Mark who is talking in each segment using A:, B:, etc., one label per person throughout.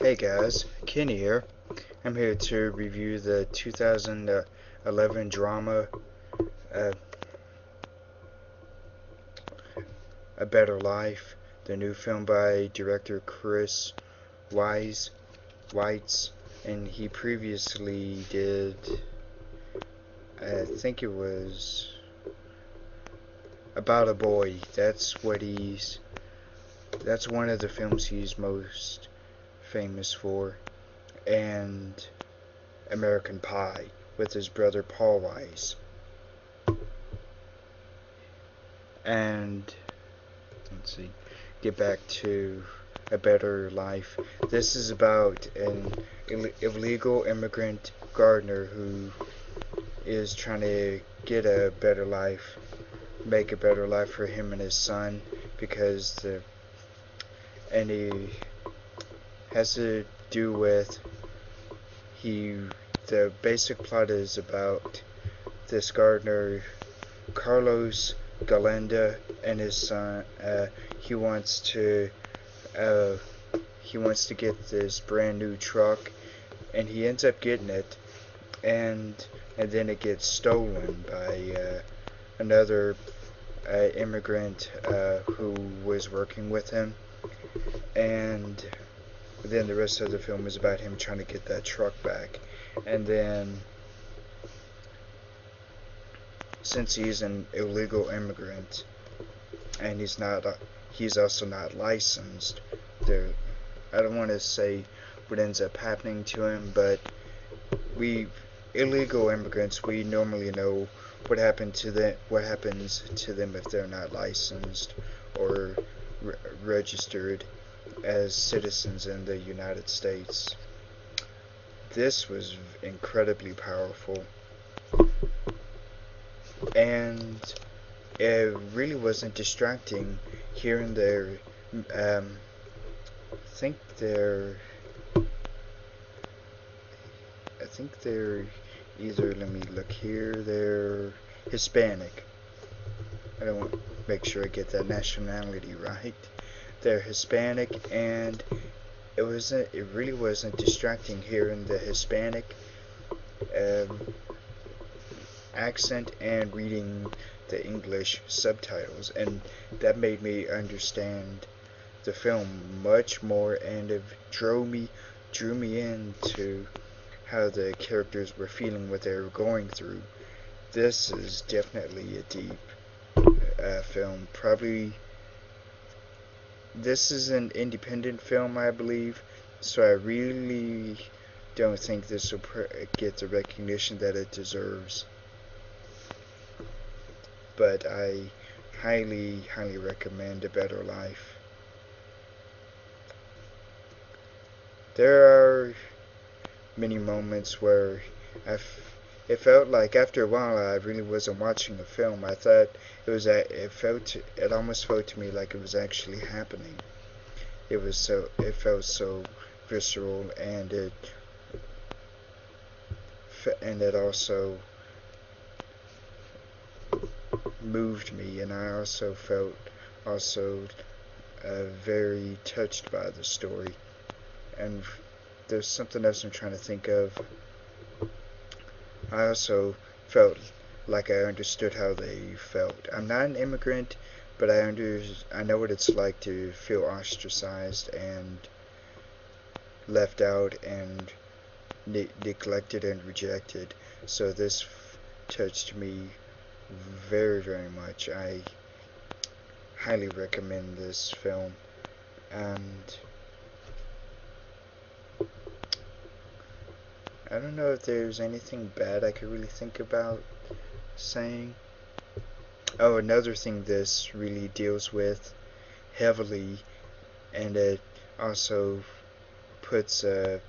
A: Hey guys, Kenny here. I'm here to review the 2011 drama uh, A Better Life, the new film by director Chris Wise Weitz, and he previously did, I think it was About a Boy. That's one of the films he's most famous for, and American Pie with his brother Paul Weiss. And let's see, get back to A Better Life. This is about an illegal immigrant gardener who is trying to get a better life, make a better life for him and his son, because and he has to do with he the basic plot is about this gardener Carlos Galenda and his son. He wants to uh, he wants to get this brand new truck, and he ends up getting it, and then it gets stolen by another immigrant who was working with him, and then the rest of the film is about him trying to get that truck back, and then since he's an illegal immigrant and he's also not licensed. There, I don't want to say what ends up happening to him, but we illegal immigrants, we normally know what happens to them if they're not licensed or registered as citizens in the United States. This was incredibly powerful, and it really wasn't distracting here and there. I think they're I think they're either, let me look here, they're Hispanic. I don't want to make sure I get that nationality right. They're Hispanic, and it really wasn't distracting hearing the Hispanic um, accent and reading the English subtitles, and that made me understand the film much more, and it drew me into how the characters were feeling, what they were going through. This is definitely a deep film. Probably this is an independent film, I believe, so I really don't think this will get the recognition that it deserves. But I highly recommend A Better Life. There are many moments where it felt like after a while I really wasn't watching a film. I thought it almost felt to me like it was actually happening. It felt so visceral, and it also moved me, and I also felt also very touched by the story. And there's something else I'm trying to think of. I also felt like I understood how they felt. I'm not an immigrant, but I know what it's like to feel ostracized and left out and neglected and rejected. So this touched me very much. I highly recommend this film, and I don't know if there's anything bad I could really think about saying. Oh, another thing this really deals with heavily, and it also puts a,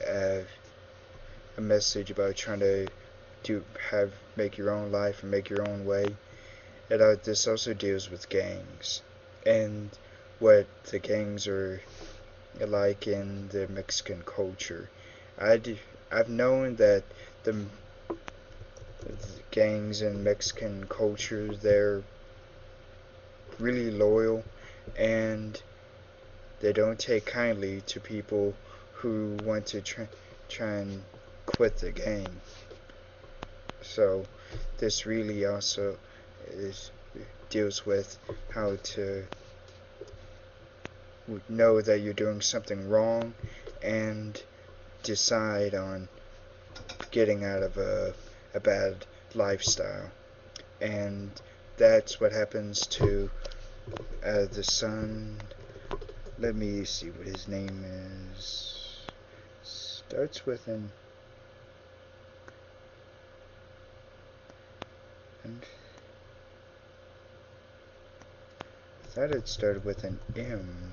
A: a message about trying to make your own life and make your own way. This also deals with gangs and what the gangs are like in the Mexican culture. I've known that the gangs in Mexican culture, they're really loyal, and they don't take kindly to people who want to try and quit the game. So this really also is, deals with how to know that you're doing something wrong and decide on getting out of a bad lifestyle. And that's what happens to the son. Let me see what his name is. Starts with an. I thought it started with an M.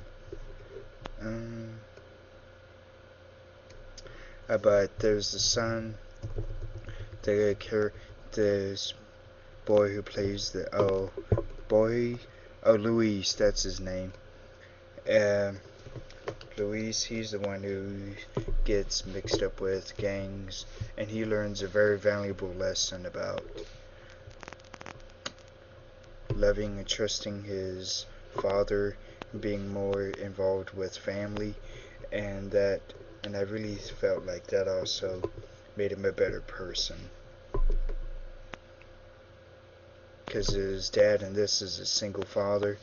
A: But there's the son, this boy who plays the Luis, that's his name. Luis, he's the one who gets mixed up with gangs, and he learns a very valuable lesson about loving and trusting his father, being more involved with family, and I really felt like that also made him a better person. Because his dad in this is a single father,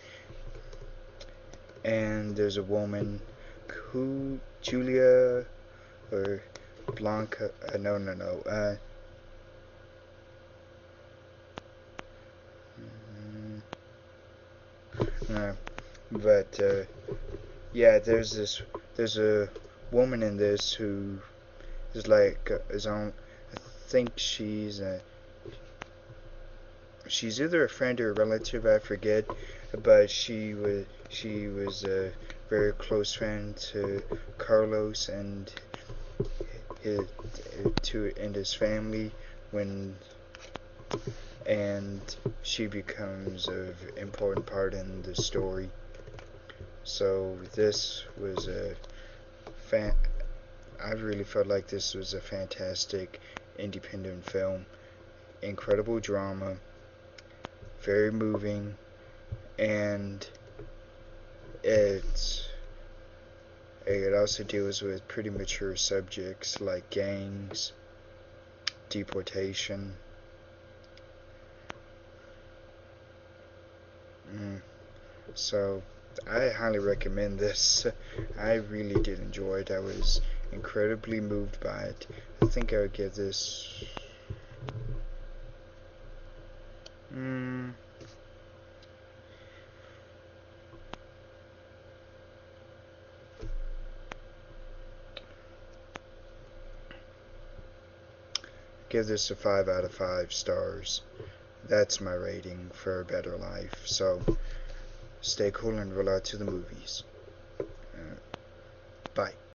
A: and there's a woman who, Julia, or Blanca, no, but yeah, there's a woman in this who is like his own. I think she's either a friend or a relative, I forget, but she was a very close friend to Carlos and his his family when and she becomes an important part in the story. So this was a fan. I really felt like this was a fantastic independent film. Incredible drama, very moving, and it's it also deals with pretty mature subjects like gangs, deportation. So I highly recommend this. I really did enjoy it. I was incredibly moved by it. I think I would give this. Give this a 5 out of 5 stars. That's my rating for a better life. So stay cool and roll out to the movies. Bye.